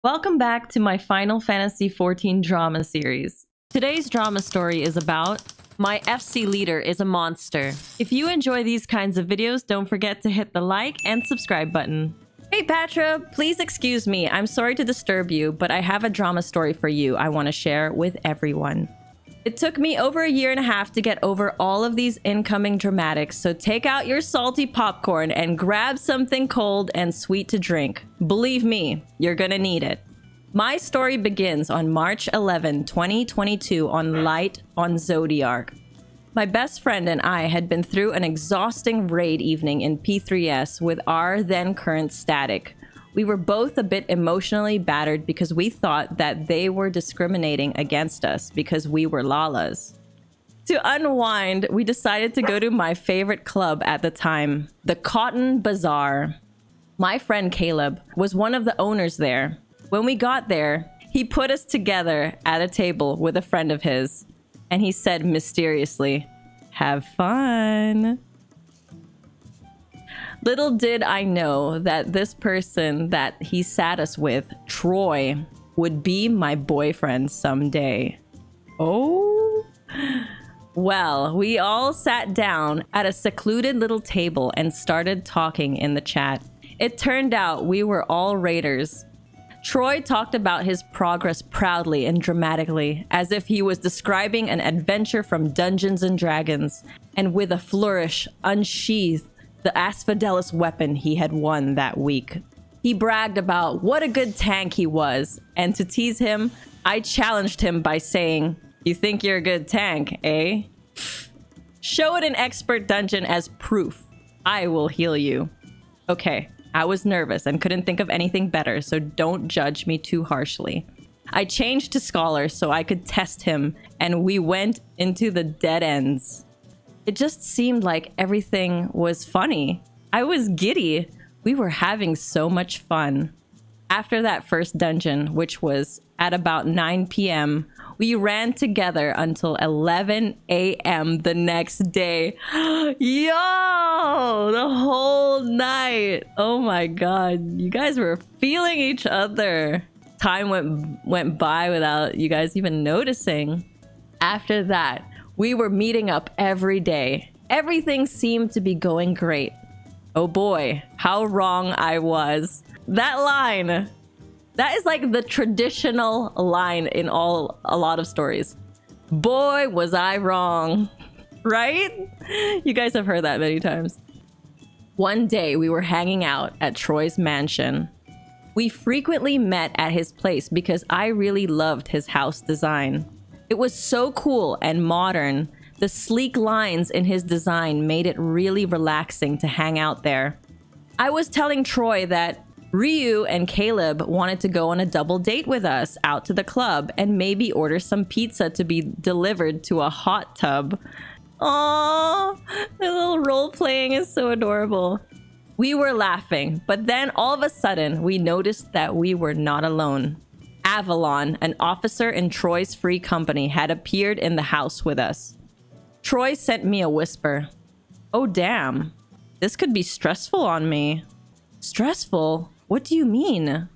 Welcome back to my Final Fantasy XIV drama series. Today's drama story is about my FC leader is a monster. If you enjoy these kinds of videos, don't forget to hit the like and subscribe button. Hey Pathra, please excuse me. I'm sorry to disturb you, but I have a drama story for you I want to share with everyone. It took me over a year and a half to get over all of these incoming dramatics, so take out your salty popcorn and grab something cold and sweet to drink. Believe me, you're gonna need it. My story begins on March 11, 2022 on Light on Zodiark. My best friend and I had been through an exhausting raid evening in P3S with our then current static. We were both a bit emotionally battered because we thought that they were discriminating against us because we were Lalas. To unwind, we decided to go to my favorite club at the time, the Cotton Bazaar. My friend Caleb was one of the owners there. When we got there, he put us together at a table with a friend of his, and he said mysteriously, "Have fun." Little did I know that this person that he sat us with, Troy, would be my boyfriend someday. Oh? Well, we all sat down at a secluded little table and started talking in the chat. It turned out we were all raiders. Troy talked about his progress proudly and dramatically, as if he was describing an adventure from Dungeons and Dragons, and with a flourish unsheathed the Asphodelos weapon he had won that week. He bragged about what a good tank he was, and to tease him, I challenged him by saying, "You think you're a good tank, eh? Show it in expert dungeon as proof. I will heal you." Okay, I was nervous and couldn't think of anything better, so don't judge me too harshly. I changed to scholar so I could test him, and we went into the dead ends. It just seemed like everything was funny. I was giddy. We were having so much fun. After that first dungeon, which was at about 9 p.m., we ran together until 11 a.m. the next day. Yo! The whole night. Oh my god. You guys were feeling each other. Time went by without you guys even noticing. After that, we were meeting up every day. Everything seemed to be going great. Oh boy, how wrong I was. That line, that is like the traditional line in a lot of stories. Boy, was I wrong, right? You guys have heard that many times. One day we were hanging out at Troy's mansion. We frequently met at his place because I really loved his house design. It was so cool and modern. The sleek lines in his design made it really relaxing to hang out there. I was telling Troy that Ryu and Caleb wanted to go on a double date with us out to the club and maybe order some pizza to be delivered to a hot tub. Aww, the little role playing is so adorable. We were laughing, but then all of a sudden we noticed that we were not alone. Avalon, an officer in Troy's free company, had appeared in the house with us. Troy sent me a whisper. Oh damn, this could be stressful on me. Stressful? What do you mean?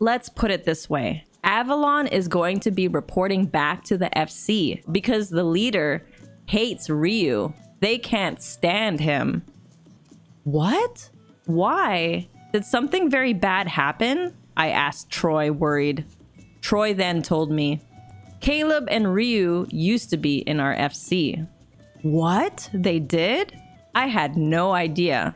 Let's put it this way. Avalon is going to be reporting back to the FC because the leader hates Ryu. They can't stand him. What? Why? Did something very bad happen? I asked Troy, worried. Troy then told me, Caleb and Ryu used to be in our FC. What? They did? I had no idea.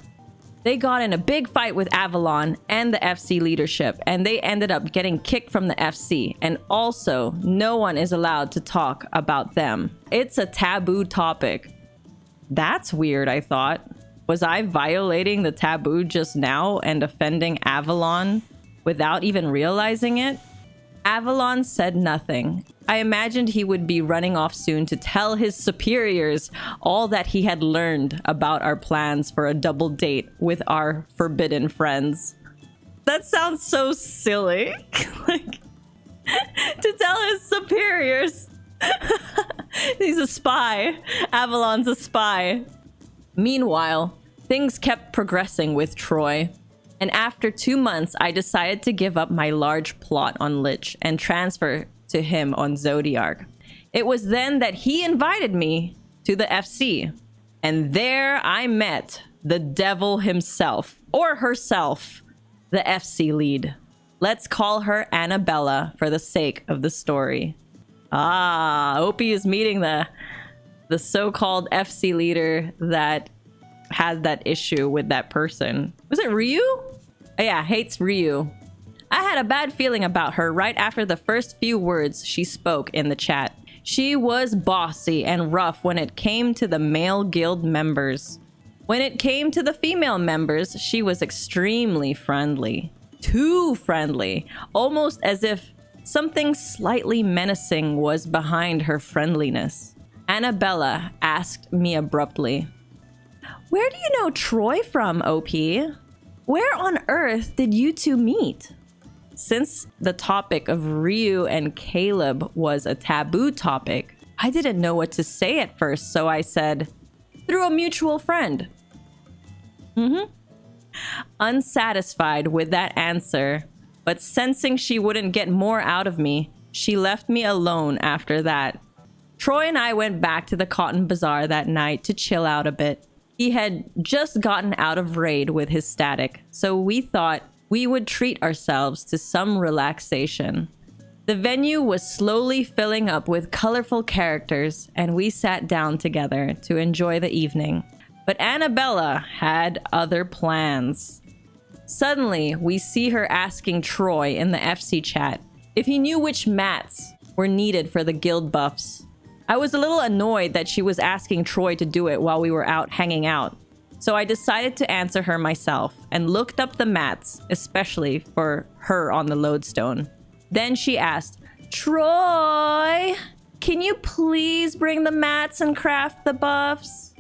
They got in a big fight with Avalon and the FC leadership, and they ended up getting kicked from the FC. And also, no one is allowed to talk about them. It's a taboo topic. That's weird, I thought. Was I violating the taboo just now and offending Avalon without even realizing it? Avalon said nothing. I imagined he would be running off soon to tell his superiors all that he had learned about our plans for a double date with our forbidden friends. That sounds so silly. Like, to tell his superiors. He's a spy. Avalon's a spy. Meanwhile, things kept progressing with Troy. And after 2 months, I decided to give up my large plot on Lich and transfer to him on Zodiark. It was then that he invited me to the FC. And there I met the devil himself, or herself, the FC lead. Let's call her Annabella for the sake of the story. Ah, Opie is meeting the so-called FC leader that had that issue with that person. Was it Ryu? Oh, yeah, hates Ryu. I had a bad feeling about her right after the first few words she spoke in the chat. She was bossy and rough when it came to the male guild members. When it came to the female members, she was extremely friendly. Too friendly. Almost as if something slightly menacing was behind her friendliness. Annabella asked me abruptly, "Where do you know Troy from, OP? Where on earth did you two meet?" Since the topic of Ryu and Caleb was a taboo topic, I didn't know what to say at first, so I said, "Through a mutual friend." Unsatisfied with that answer, but sensing she wouldn't get more out of me, she left me alone after that. Troy and I went back to the Cotton Bazaar that night to chill out a bit. He had just gotten out of raid with his static, so we thought we would treat ourselves to some relaxation. The venue was slowly filling up with colorful characters, and we sat down together to enjoy the evening. But Annabella had other plans. Suddenly, we see her asking Troy in the FC chat if he knew which mats were needed for the guild buffs. I was a little annoyed that she was asking Troy to do it while we were out hanging out. So I decided to answer her myself and looked up the mats, especially for her on the lodestone. Then she asked, "Troy, can you please bring the mats and craft the buffs?"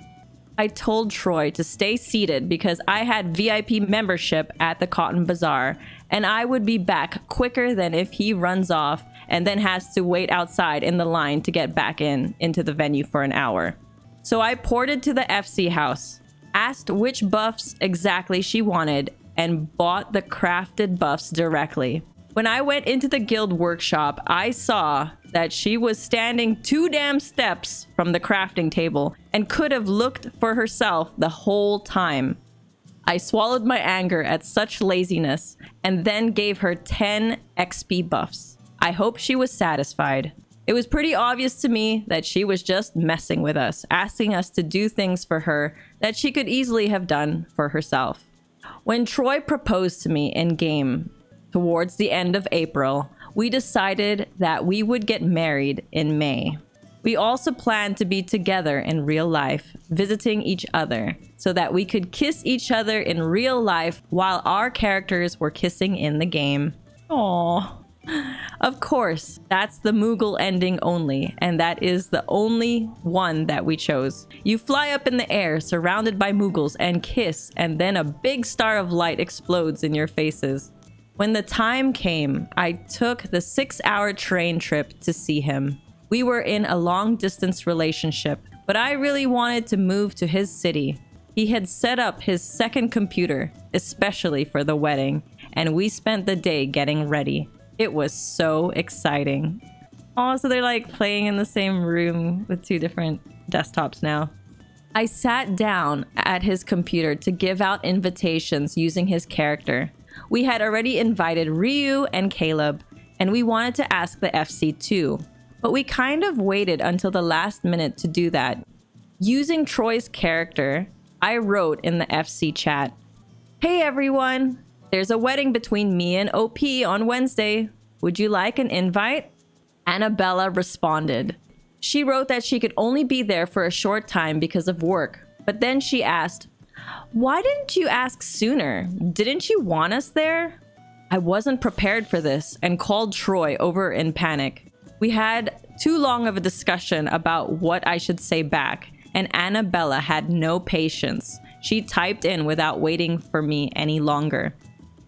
I told Troy to stay seated because I had VIP membership at the Cotton Bazaar, and I would be back quicker than if he runs off and then has to wait outside in the line to get back into the venue for an hour. So I ported to the FC house, asked which buffs exactly she wanted, and bought the crafted buffs directly. When I went into the guild workshop, I saw that she was standing 2 damn steps from the crafting table and could have looked for herself the whole time. I swallowed my anger at such laziness and then gave her 10 XP buffs. I hope she was satisfied. It was pretty obvious to me that she was just messing with us, asking us to do things for her that she could easily have done for herself. When Troy proposed to me in game towards the end of April, we decided that we would get married in May. We also planned to be together in real life, visiting each other, so that we could kiss each other in real life while our characters were kissing in the game. Aww. Of course, that's the Moogle ending only, and that is the only one that we chose. You fly up in the air, surrounded by Moogles, and kiss, and then a big star of light explodes in your faces. When the time came, I took the 6-hour train trip to see him. We were in a long-distance relationship, but I really wanted to move to his city. He had set up his second computer, especially for the wedding, and we spent the day getting ready. It was so exciting. Oh, so they're like playing in the same room with 2 different desktops now. I sat down at his computer to give out invitations using his character. We had already invited Ryu and Caleb, and we wanted to ask the FC too, but we kind of waited until the last minute to do that. Using Troy's character, I wrote in the FC chat, "Hey everyone! There's a wedding between me and OP on Wednesday. Would you like an invite?" Annabella responded. She wrote that she could only be there for a short time because of work, but then she asked, "Why didn't you ask sooner? Didn't you want us there?" I wasn't prepared for this and called Troy over in panic. We had too long of a discussion about what I should say back, and Annabella had no patience. She typed in without waiting for me any longer.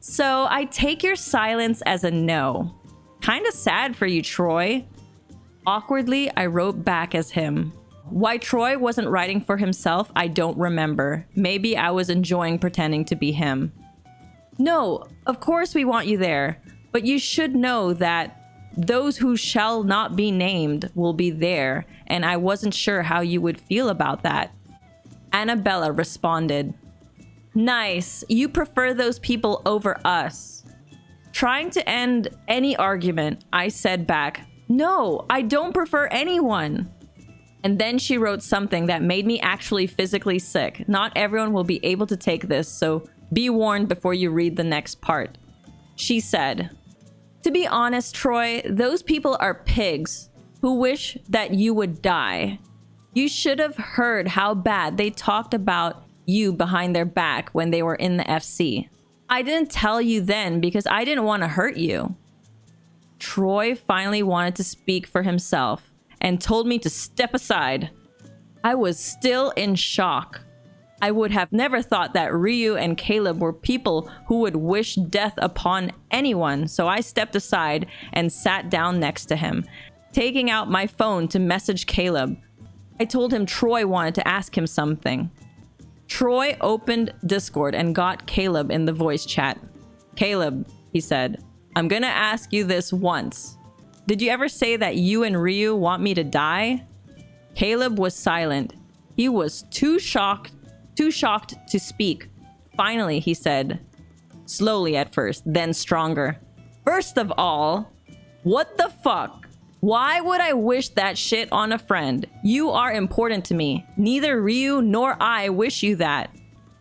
"So I take your silence as a no. Kinda sad for you, Troy." Awkwardly, I wrote back as him. Why Troy wasn't writing for himself, I don't remember. Maybe I was enjoying pretending to be him. No, of course we want you there, but you should know that those who shall not be named will be there, and I wasn't sure how you would feel about that. Annabella responded, nice, you prefer those people over us. Trying to end any argument, I said back, no, I don't prefer anyone. And then she wrote something that made me actually physically sick. Not everyone will be able to take this, so be warned before you read the next part. She said, to be honest, Troy, those people are pigs who wish that you would die. You should have heard how bad they talked about you behind their back when they were in the FC. I didn't tell you then because I didn't want to hurt you. Troy finally wanted to speak for himself and told me to step aside. I was still in shock. I would have never thought that Ryu and Caleb were people who would wish death upon anyone, so I stepped aside and sat down next to him, taking out my phone to message Caleb. I told him Troy wanted to ask him something. Troy opened Discord and got Caleb in the voice chat. Caleb, he said, I'm gonna ask you this once. Did you ever say that you and Ryu want me to die? Caleb was silent. He was too shocked to speak. Finally, he said, slowly at first, then stronger. First of all, what the fuck? Why would I wish that shit on a friend? You are important to me. Neither Ryu nor I wish you that.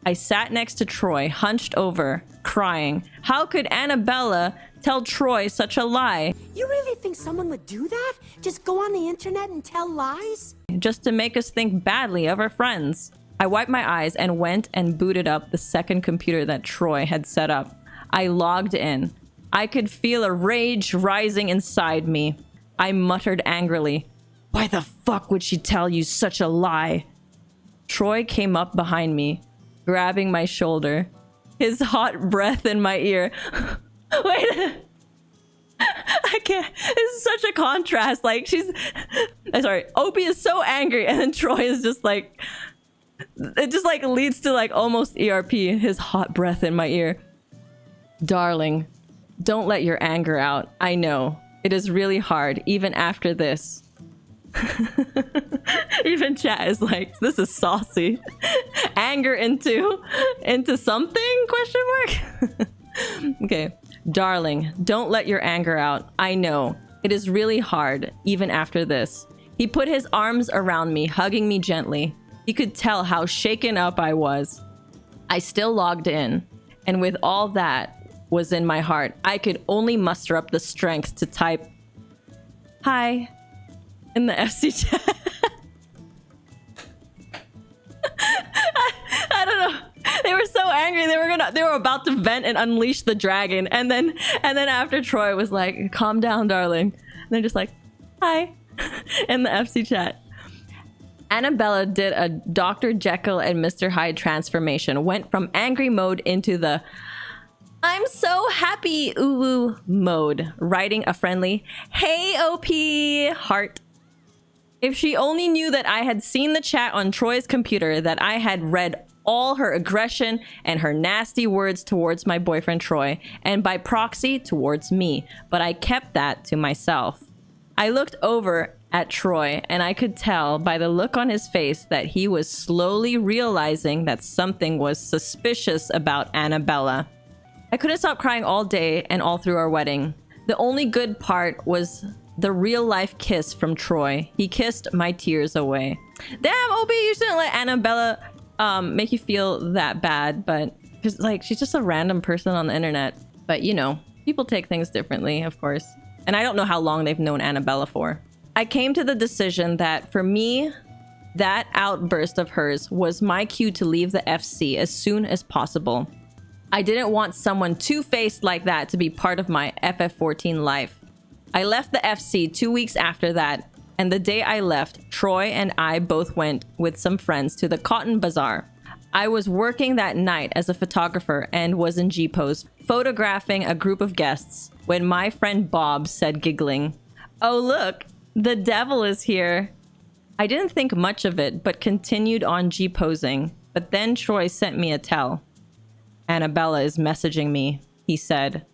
I sat next to Troy, hunched over, crying. How could Annabella tell Troy such a lie? You really think someone would do that? Just go on the internet and tell lies? Just to make us think badly of our friends. I wiped my eyes and went and booted up the second computer that Troy had set up. I logged in. I could feel a rage rising inside me. I muttered angrily, why the fuck would she tell you such a lie? Troy came up behind me, grabbing my shoulder, his hot breath in my ear. Wait, I can't. This is such a contrast. Like, I'm sorry, Opie is so angry, and then Troy is just like, it just like leads to like almost ERP, his hot breath in my ear. Darling, don't let your anger out. I know. It is really hard, even after this. Even chat is like, this is saucy. Anger into something? Question mark? Okay. Darling, don't let your anger out. I know. It is really hard, even after this. He put his arms around me, hugging me gently. He could tell how shaken up I was. I still logged in, and with all that was in my heart, I could only muster up the strength to type hi in the FC chat. I don't know. They were so angry. They were about to vent and unleash the dragon, and then after Troy was like, calm down, darling, and they're just like, hi in the FC chat. Annabella did a Dr. Jekyll and Mr. Hyde transformation, went from angry mode into the I'm so happy ooh mode, writing a friendly hey OP heart. If she only knew that I had seen the chat on Troy's computer, that I had read all her aggression and her nasty words towards my boyfriend Troy, and by proxy towards me, but I kept that to myself. I looked over at Troy, and I could tell by the look on his face that he was slowly realizing that something was suspicious about Annabella. I couldn't stop crying all day and all through our wedding. The only good part was the real-life kiss from Troy. He kissed my tears away. Damn, Obi, you shouldn't let Annabella make you feel that bad, but because like she's just a random person on the internet. But you know, people take things differently, of course. And I don't know how long they've known Annabella for. I came to the decision that for me, that outburst of hers was my cue to leave the FC as soon as possible. I didn't want someone two-faced like that to be part of my FF14 life. I left the FC 2 weeks after that, and the day I left, Troy and I both went with some friends to the Cotton Bazaar. I was working that night as a photographer and was in G-pose, photographing a group of guests, when my friend Bob said, giggling, "Oh look, the devil is here." I didn't think much of it, but continued on G-posing. But then Troy sent me a tell. Annabella is messaging me, he said.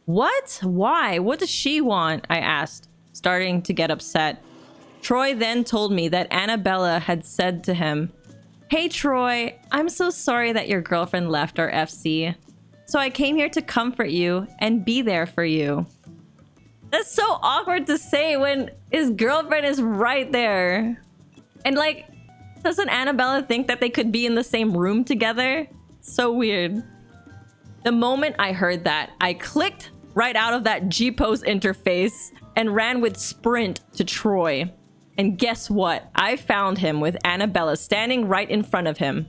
What? Why? What does she want? I asked, starting to get upset. Troy then told me that Annabella had said to him, "Hey Troy, I'm so sorry that your girlfriend left our FC. So I came here to comfort you and be there for you." That's so awkward to say when his girlfriend is right there. And like, doesn't Annabella think that they could be in the same room together? So weird. The moment I heard that, I clicked right out of that G-Pose interface and ran with sprint to Troy. And guess what? I found him with Annabella standing right in front of him.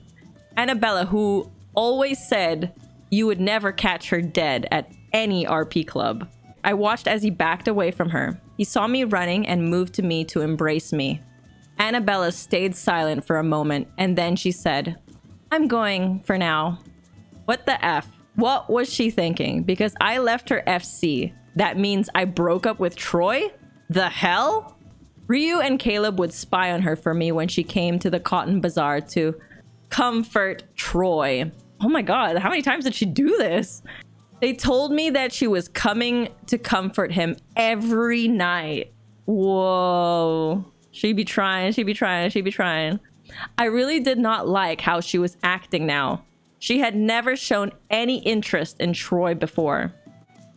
Annabella, who always said you would never catch her dead at any RP club. I watched as he backed away from her. He saw me running and moved to me to embrace me. Annabella stayed silent for a moment, and then she said, "I'm going for now." What the F? What was she thinking? Because I left her FC. That means I broke up with Troy? The hell? Ryu and Caleb would spy on her for me when she came to the Cotton Bazaar to comfort Troy. Oh my god, how many times did she do this? They told me that she was coming to comfort him every night. Whoa. She be trying. I really did not like how she was acting now. She had never shown any interest in Troy before.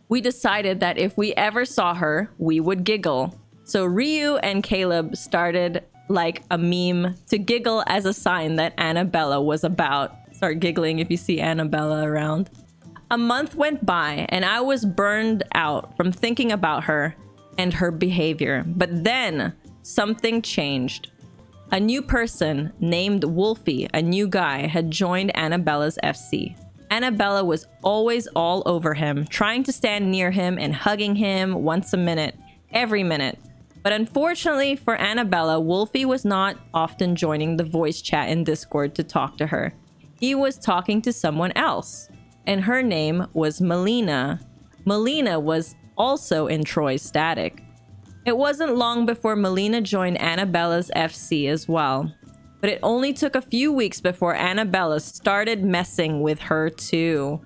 We decided that if we ever saw her, we would giggle. So Ryu and Caleb started like a meme to giggle as a sign that Annabella was about. Start giggling if you see Annabella around. A month went by and I was burned out from thinking about her and her behavior. But then something changed. A new person named Wolfie, a new guy, had joined Annabella's FC. Annabella was always all over him, trying to stand near him and hugging him once a minute, every minute. But unfortunately for Annabella, Wolfie was not often joining the voice chat in Discord to talk to her. He was talking to someone else, and her name was Melina. Melina was also in Troy's static. It wasn't long before Melina joined Annabella's FC as well. But it only took a few weeks before Annabella started messing with her too.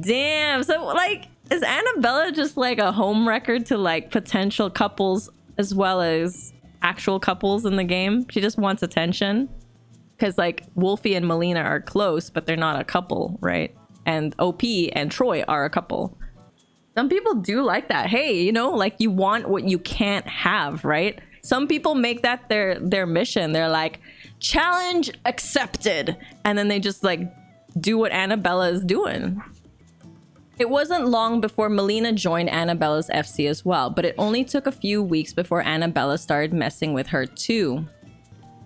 Damn, so like, is Annabella just like a home record to like potential couples as well as actual couples in the game? She just wants attention. Because like Wolfie and Melina are close, but they're not a couple, right? And OP and Troy are a couple. Some people do like that. Hey, you know, like you want what you can't have, right? Some people make that their mission. They're like, challenge accepted. And then they just like do what Annabella is doing. It wasn't long before Melina joined Annabella's FC as well, but it only took a few weeks before Annabella started messing with her too.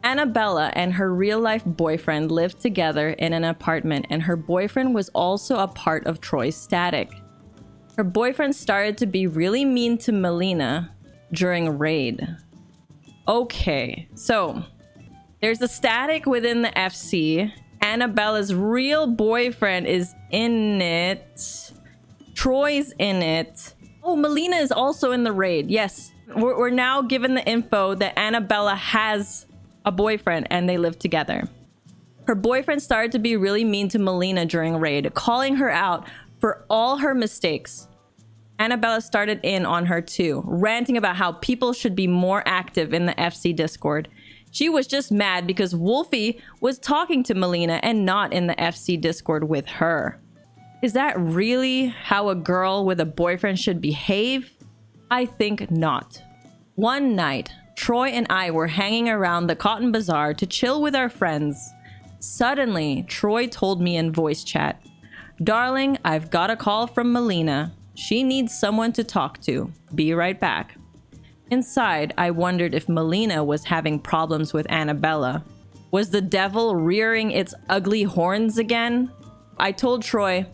Annabella and her real-life boyfriend lived together in an apartment, and her boyfriend was also a part of Troy's static. Her boyfriend started to be really mean to Melina during raid. Okay, so there's a static within the FC. Annabella's real boyfriend is in it. Troy's in it. Oh, Melina is also in the raid. Yes, we're now given the info that Annabella has a boyfriend and they live together. Her boyfriend started to be really mean to Melina during raid, calling her out for all her mistakes. Annabella started in on her too, ranting about how people should be more active in the FC Discord. She was just mad because Wolfie was talking to Melina and not in the FC Discord with her. Is that really how a girl with a boyfriend should behave? I think not. One night, Troy and I were hanging around the Cotton Bazaar to chill with our friends. Suddenly, Troy told me in voice chat, "Darling, I've got a call from Melina. She needs someone to talk to. Be right back." Inside, I wondered if Melina was having problems with Annabella. Was the devil rearing its ugly horns again? I told Troy,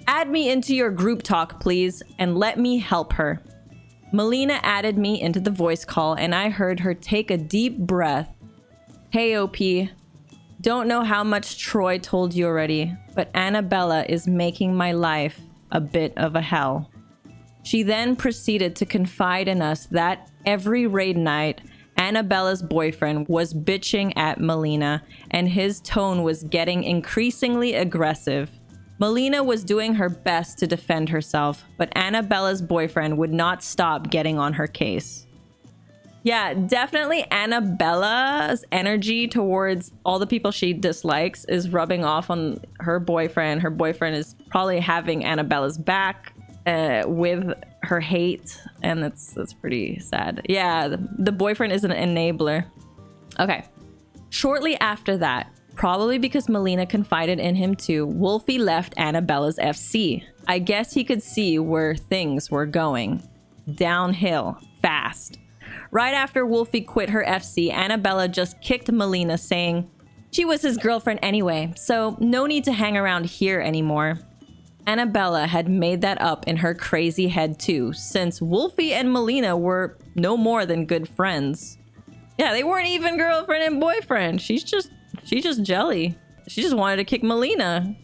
"Add me into your group talk, please, and let me help her." Melina added me into the voice call, and I heard her take a deep breath. "Hey, OP. Don't know how much Troy told you already, but Annabella is making my life a bit of a hell." She then proceeded to confide in us that every raid night, Annabella's boyfriend was bitching at Melina, and his tone was getting increasingly aggressive. Melina was doing her best to defend herself, but Annabella's boyfriend would not stop getting on her case. Yeah, definitely Annabella's energy towards all the people she dislikes is rubbing off on her boyfriend. Her boyfriend is probably having Annabella's back with her hate, and that's pretty sad. Yeah, the boyfriend is an enabler. Okay. Shortly after that, probably because Melina confided in him too, Wolfie left Annabella's FC. I guess he could see where things were going. Downhill, fast. Right after Wolfie quit her FC, Annabella just kicked Melina, saying she was his girlfriend anyway, so no need to hang around here anymore. Annabella had made that up in her crazy head too, since Wolfie and Melina were no more than good friends. Yeah, they weren't even girlfriend and boyfriend. She's just jelly. She just wanted to kick Melina.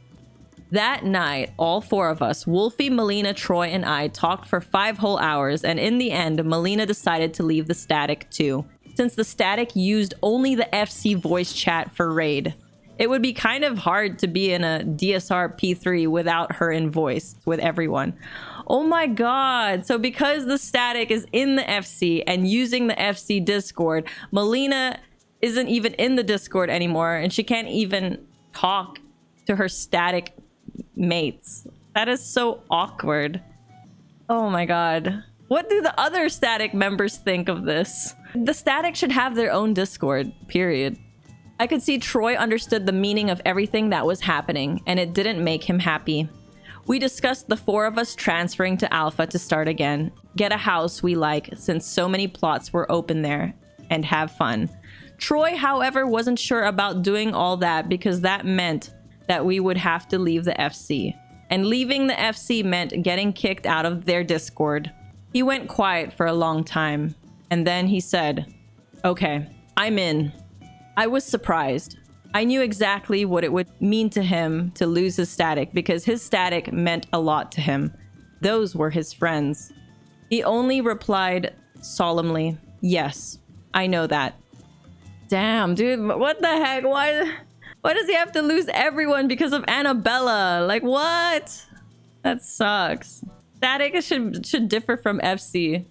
That night, all four of us, Wolfie, Melina, Troy, and I, talked for 5 whole hours, and in the end, Melina decided to leave the static too, since the static used only the FC voice chat for raid. It would be kind of hard to be in a DSR P3 without her in voice with everyone. Oh my god. So because the static is in the FC and using the FC Discord, Melina isn't even in the Discord anymore, and she can't even talk to her static mates. That is so awkward. Oh my god. What do the other static members think of this? The static should have their own Discord, period. I could see Troy understood the meaning of everything that was happening, and it didn't make him happy. We discussed the 4 of us transferring to Alpha to start again, get a house we like since so many plots were open there, and have fun. Troy, however, wasn't sure about doing all that because that meant that we would have to leave the FC. And leaving the FC meant getting kicked out of their Discord. He went quiet for a long time, and then he said, "Okay, I'm in." I was surprised. I knew exactly what it would mean to him to lose his static because his static meant a lot to him. Those were his friends. He only replied solemnly, "Yes, I know that." Damn, dude, what the heck? Why does he have to lose everyone because of Annabella? Like, what? That sucks. Static should differ from FC.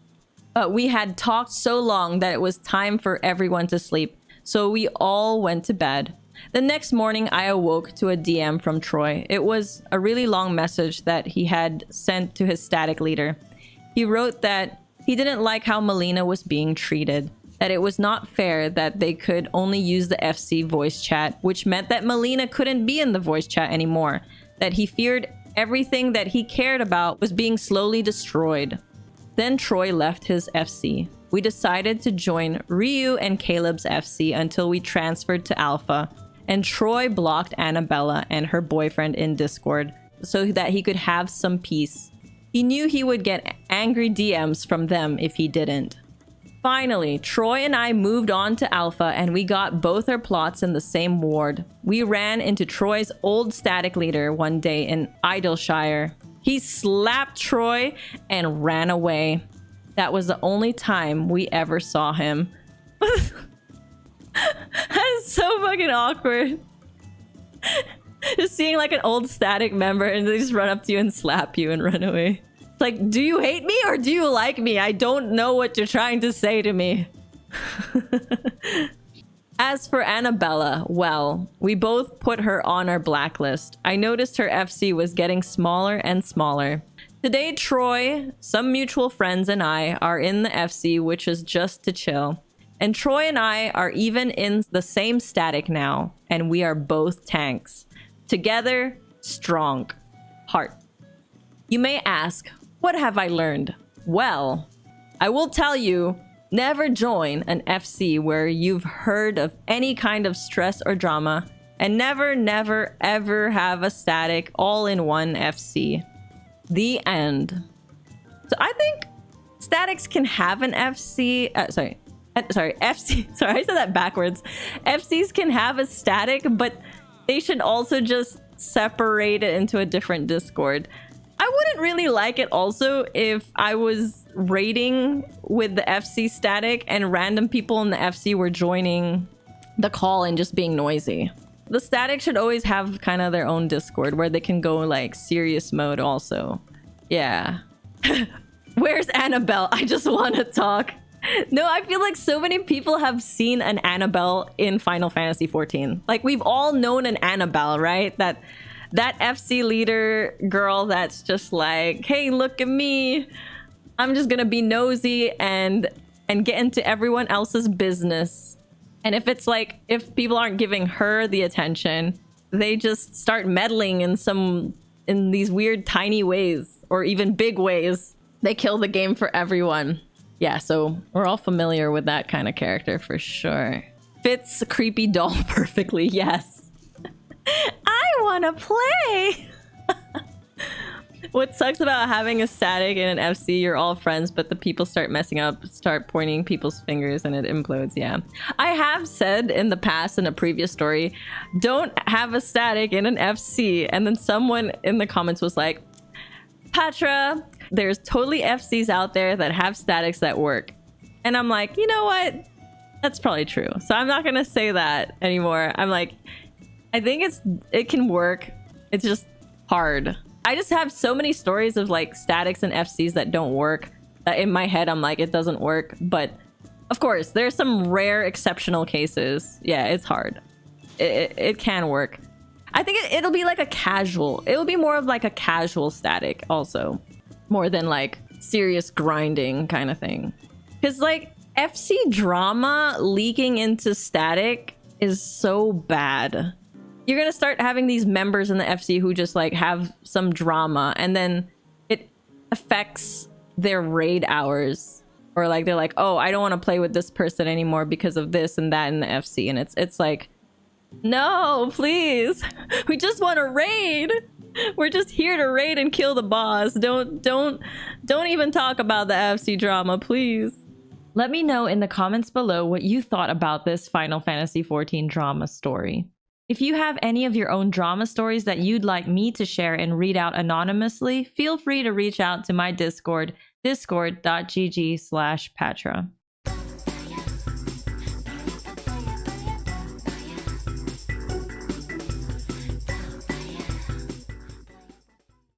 But we had talked so long that it was time for everyone to sleep. So we all went to bed. The next morning, I awoke to a DM from Troy. It was a really long message that he had sent to his static leader. He wrote that he didn't like how Melina was being treated, that it was not fair that they could only use the FC voice chat, which meant that Melina couldn't be in the voice chat anymore, that he feared everything that he cared about was being slowly destroyed. Then Troy left his FC. We decided to join Ryu and Caleb's FC until we transferred to Alpha, and Troy blocked Annabella and her boyfriend in Discord so that he could have some peace. He knew he would get angry DMs from them if he didn't. Finally, Troy and I moved on to Alpha, and we got both our plots in the same ward. We ran into Troy's old static leader one day in Idleshire. He slapped Troy and ran away. That was the only time we ever saw him. That's so fucking awkward. Just seeing like an old static member and they just run up to you and slap you and run away. It's like, do you hate me or do you like me? I don't know what you're trying to say to me. As for Annabella, well, we both put her on our blacklist. I noticed her FC was getting smaller and smaller. Today, Troy, some mutual friends, and I are in the FC, which is just to chill. And Troy and I are even in the same static now, and we are both tanks. Together, strong. Heart. You may ask, what have I learned? Well, I will tell you, never join an FC where you've heard of any kind of stress or drama, and never, never, ever have a static all-in-one FC. The end. So I think statics can have an FC. FC. Sorry, I said that backwards. FCs can have a static, but they should also just separate it into a different Discord. I wouldn't really like it also if I was raiding with the FC static and random people in the FC were joining the call and just being noisy. The static should always have kind of their own Discord where they can go like serious mode also. Yeah. Where's Annabelle? I just want to talk. No, I feel like so many people have seen an Annabelle in Final Fantasy XIV. Like, we've all known an Annabelle, right? That FC leader girl that's just like, hey, look at me. I'm just gonna be nosy and get into everyone else's business. And if it's like, if people aren't giving her the attention, they just start meddling in these weird tiny ways or even big ways. They kill the game for everyone. Yeah, so we're all familiar with that kind of character for sure. Fits creepy doll perfectly, yes. I want to play! What sucks about having a static in an FC, you're all friends, but the people start messing up, start pointing people's fingers, and it implodes, yeah. I have said in the past, in a previous story, don't have a static in an FC, and then someone in the comments was like, Pathra, there's totally FCs out there that have statics that work. And I'm like, you know what? That's probably true. So I'm not gonna say that anymore. I'm like, I think it can work. It's just hard. I just have so many stories of like statics and FCs that don't work that in my head I'm like, it doesn't work. But of course, there's some rare exceptional cases. Yeah, it's hard. It can work. I think it'll be like a casual. It'll be more of like a casual static also. More than like serious grinding kind of thing. Because like FC drama leaking into static is so bad. You're gonna start having these members in the FC who just like have some drama and then it affects their raid hours. Or like they're like, oh, I don't want to play with this person anymore because of this and that in the FC. And it's like, no, please. We just want to raid. We're just here to raid and kill the boss. Don't even talk about the FC drama, please. Let me know in the comments below what you thought about this Final Fantasy XIV drama story. If you have any of your own drama stories that you'd like me to share and read out anonymously, feel free to reach out to my Discord, discord.gg/Pathra.